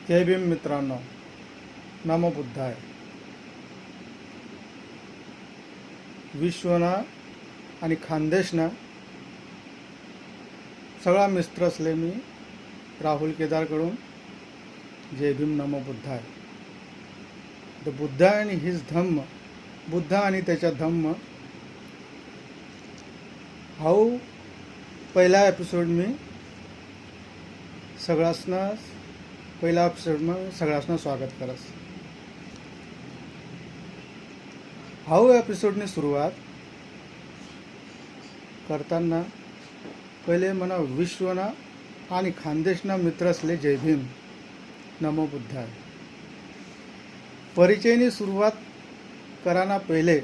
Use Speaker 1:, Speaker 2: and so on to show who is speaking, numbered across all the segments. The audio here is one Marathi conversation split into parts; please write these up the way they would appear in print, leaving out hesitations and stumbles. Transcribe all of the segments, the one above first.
Speaker 1: जय भीम मित्रांनो, नमो बुद्धाय. विश्वना आणि खानदेशना सगळा मित्र असले मी राहुल केदारकडून जय भीम नमो बुद्धाय. द बुद्धा अँड हिज धम्म, बुद्ध आणि त्याचा धम्म हाऊ पहिला एपिसोड मी सगळ्यांना पहिला एपिसोडमा सगळ्यांना स्वागत करस. हाऊ एपिसोडनी सुरुवात करताना पहिले म्हणा विश्वना आणि खानदेशना मित्र असले जय भीम नमो बुद्धाय. परिचयनी सुरुवात कराना पहिले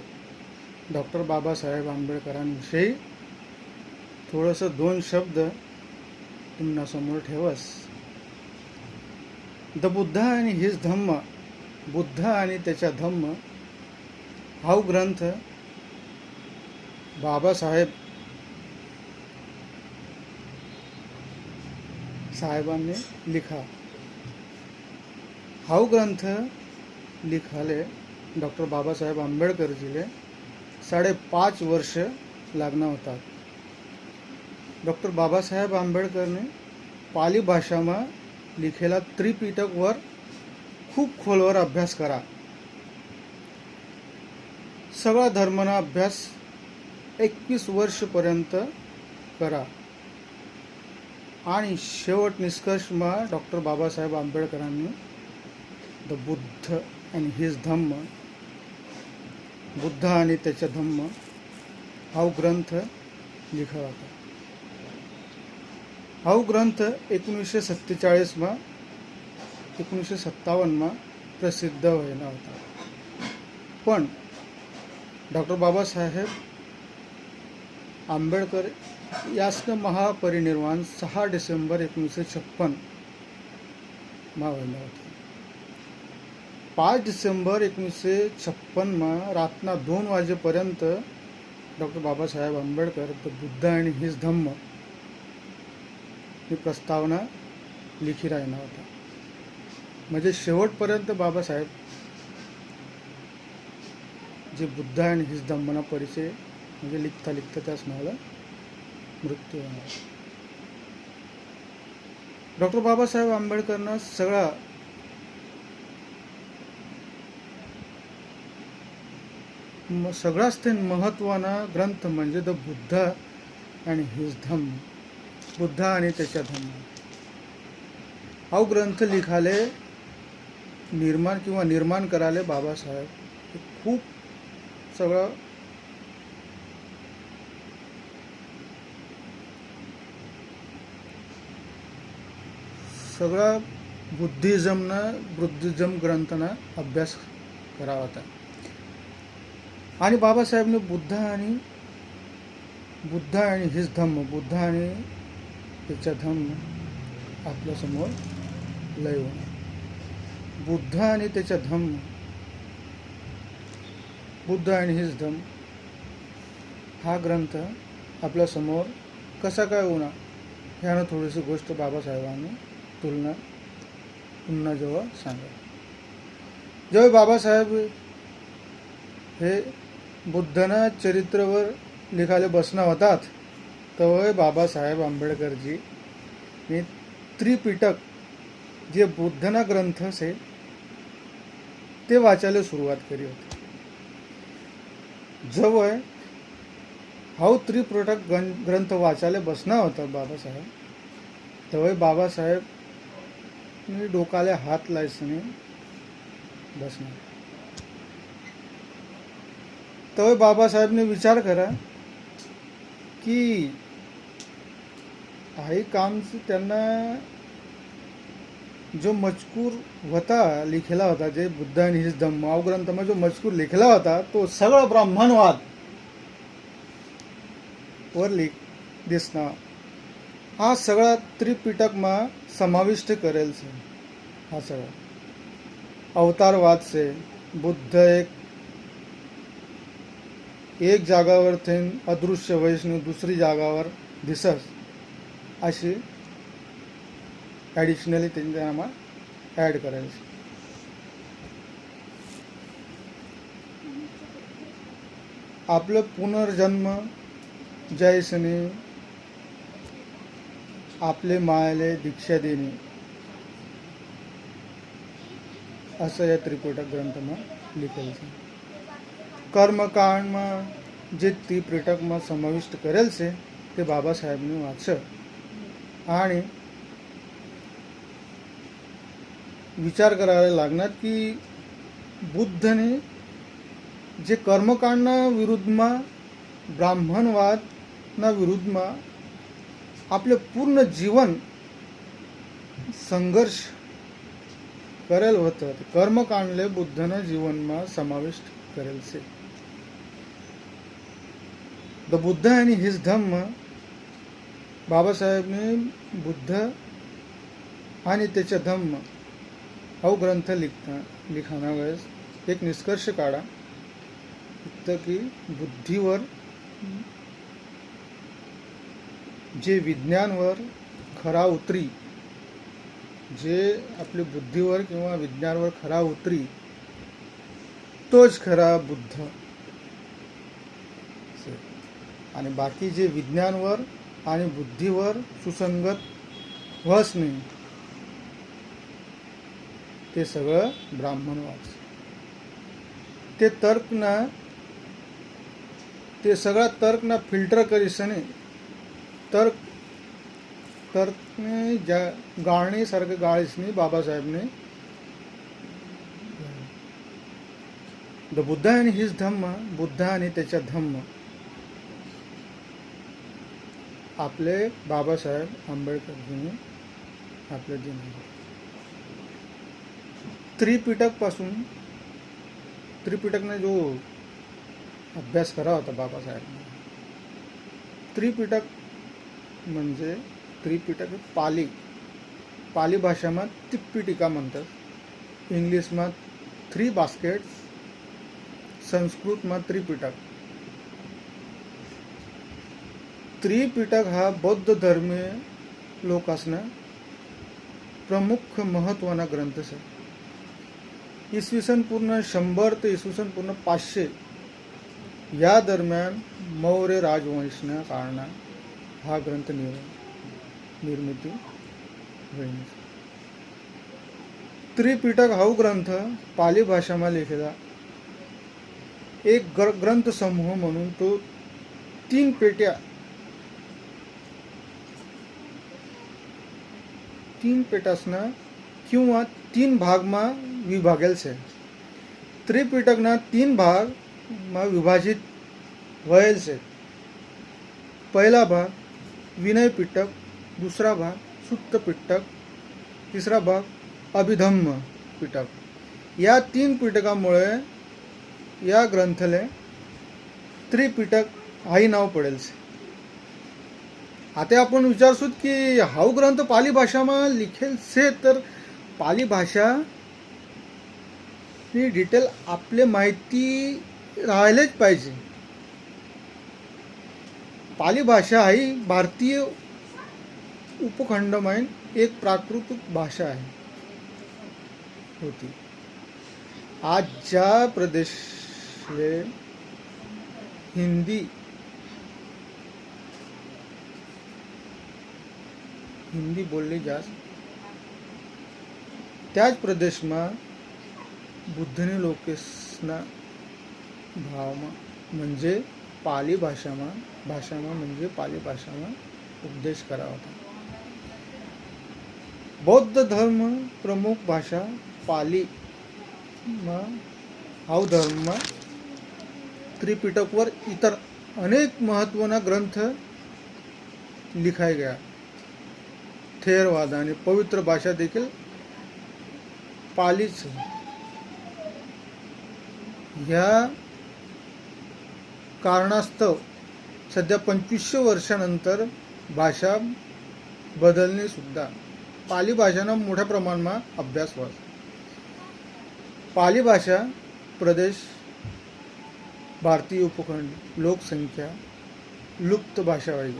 Speaker 1: डॉक्टर बाबासाहेब आंबेडकरांविषयी थोडंसं दोन शब्द तुम्हाला समोर ठेवस. द बुद्धा आणि हिज धम्म, बुद्ध आणि त्याचा धम्म हा ग्रंथ बाबासाहेब साहेबांनी लिखा. हा ग्रंथ लिखाले डॉक्टर बाबासाहेब आंबेडकरजीले 5.5 वर्ष लागणार होतात. डॉक्टर बाबासाहेब आंबेडकरने पाली भाषामा लिखेला त्रिपिटकवर खूप खोलवर अभ्यास करा. सगळा धर्मना अभ्यास 21 वर्षपर्यंत करा आणि शेवट निष्कर्षमा डॉक्टर बाबासाहेब आंबेडकरांनी द बुद्ध अँड हिज धम्म, बुद्ध आणि त्याचा धम्म हा ग्रंथ लिखा होता. हा ग्रंथ 1947 मा 1957 मा प्रसिद्ध व्हायला होता. पण डॉक्टर बाबासाहेब आंबेडकर यासनं महापरिनिर्वाण 6 डिसेंबर 1956 मा व्हायला होता. 5 डिसेंबर 1956 मा रातना 2 वाजेपर्यंत डॉक्टर बाबासाहेब आंबेडकर द बुद्ध आणि हिज धम्म ही प्रस्तावना लिखी राहिला होता. म्हणजे शेवटपर्यंत बाबासाहेब जे बुद्ध आणि हिज धम्मना परिचय म्हणजे लिखता लिखता त्याच मला मृत्यू होणार. डॉक्टर बाबासाहेब आंबेडकरनं सगळ्यात महत्त्वाना ग्रंथ म्हणजे द बुद्ध आणि हिज धम्म, बुद्ध आणि त्याचा धम्म हा ग्रंथ लिखाले निर्माण कराले बाबासाहेब खूप सगळा बुद्धिझम ग्रंथना अभ्यास करावा होता. आणि बाबासाहेबने बुद्ध आणि हिज धम्म, बुद्ध आणि त्याचा धम्म आपल्यासमोर लय होणार. बुद्ध आणि त्याचा धम्म, बुद्ध आणि हिज धम्म हा ग्रंथ आपल्यासमोर कसा काय होणार ह्यानं थोडीशी गोष्ट बाबासाहेबांनी पुन्हा जेव्हा सांगा. जेव्हा बाबासाहेब हे बुद्धना चरित्रवर लिखायला बसणार होतात तेव्हा बाबासाहेब आंबेडकरजी ने त्रिपिटक जे बुद्धना ग्रंथ से ते वाचायला सुरुवात केली होती. जवळ हा त्रिपिटक ग्रंथ वाचायला बसणार होता बाबासाहेब तेव्हा बाबासाहेब डोकाले हात लायसने बसणार. तेव्हा बाबासाहेबने विचार करा की काही काम त्यांना जो मजकूर होता लिखला होता, जे बुद्ध आणि हिज धम्म हा ग्रंथमा जो मजकूर लिखला होता तो सगळं ब्राह्मणवाद वर दिसणार. हा सगळा त्रिपिटकमा समाविष्ट करेल से. हा सगळा अवतारवाद से बुद्ध एक जागावर थेन अदृश्य वैष्णव दुसरी जागावर दिसस अशी ॲडिशनली त्यांच्या ॲड करायचे. आपलं पुनर्जन्म जैसने आपले मायाले दीक्षा देणे असं या त्रिपिटक ग्रंथમાં लिखेल છે. કર્મકાંડમાં જે ત્રિપિટકમાં સમાવિષ્ટ કરેલ છે તે બાબા સાહેબને વાંચો आणि विचार करायला लागणार की बुद्धने જે કર્મકાંડના વિરુદ્ધમાં બ્રાહ્મણવાદના વિરુદ્ધમાં આપણે પૂર્ણ જીવન સંઘર્ષ કરેલ હતો. કર્મકાંડને બુદ્ધના જીવનમાં સમાવિષ્ટ કરેલ છે. ધ બુદ્ધ એન્ડ હિઝ ધમ્મ बाबा साहेबने बुद्ध आणि त्याच्या धम्म हा ग्रंथ लिखाणा वेळेस एक निष्कर्ष काढा की बुद्धीवर जे विज्ञानवर खरा उतरी, जे आपली बुद्धीवर किंवा विज्ञानवर खरा उतरी तोच खरा बुद्ध. आणि बाकी जे विज्ञानवर आणि बुद्धीवर सुसंगत वस नाही ते सगळं ब्राह्मणवाद. ते सगळा तर्कना फिल्टर करीसने तर्कने ज्या गाळणीसारखं गाळीसनी बाबासाहेबने द बुद्ध आणि हिज धम्म, बुद्ध आणि त्याच्या धम्म आपले बाबासाहेब आंबेडकरजींनी आपले दिले. त्रिपिटकने जो अभ्यास करा होता बाबासाहेबने, त्रिपिटक म्हणजे त्रिपिटक पाली भाषाમાં त्रिपिटिका म्हणतात, इंग्लिशમાં 3 बास्केट्स, संस्कृतમાં त्रिपिटक. त्रिपिटक हा बौद्ध धर्मीय लोकांना प्रमुख महत्त्वाचा ग्रंथ आहे. इसवी सन पूर्ण 100 ते इसवी सन पूर्ण 500 या दरम्यान मौर्य राजवंशना काळात हा ग्रंथ निर्मिती होईल. त्रिपिटक हा ग्रंथ पाली भाषाમાં लिहिलेला एक ग्रंथ समूह म्हणून तो 3 पेटासना किंवा 3 भागમાં विभागेल છે. त्रिपिटकના 3 भागમાં विभाजित व्हायल છે. पहिला भाग विनय पिटक, दुसरा भाग सुत्त पिटक, तिसरा भाग अभिधम्म पिटक. या 3 पिटकामुळे या ग्रंथले त्रिपिटक हाही नाव पडेल છે. आता आपण विचारसूत की हा ग्रंथ पाली भाषाમાં लिखेल છે, तर पाली भाषा ही डिटेल आपले माहिती राहिलेच पाहिजे. पाली भाषा ही भारतीय उपखंडमधील एक प्राकृतिक भाषा आहे होती. आज ज्या प्रदेशले हिंदी बोलली जास त्याच प्रदेशમાં बुद्धने लोकेसना भावમાં म्हणजे पाली भाषाમાં म्हणजे पाली भाषाમાં उपदेश करा होता. बौद्ध धर्म प्रमुख भाषा पाली हा धर्म त्रिपिटकवर इतर अनेक महत्त्वाचा ग्रंथ लिखाय गया. थेरवाद आणि पवित्र भाषा देखील पालीच. ह्या कारणास्तव सध्या 2500 वर्षानंतर भाषा बदलणे सुद्धा पाली भाषानं मोठ्या प्रमाणात अभ्यास व्हावा. पाली भाषा प्रदेश भारतीय उपखंड लोकसंख्या लुप्त भाषा व्हायची.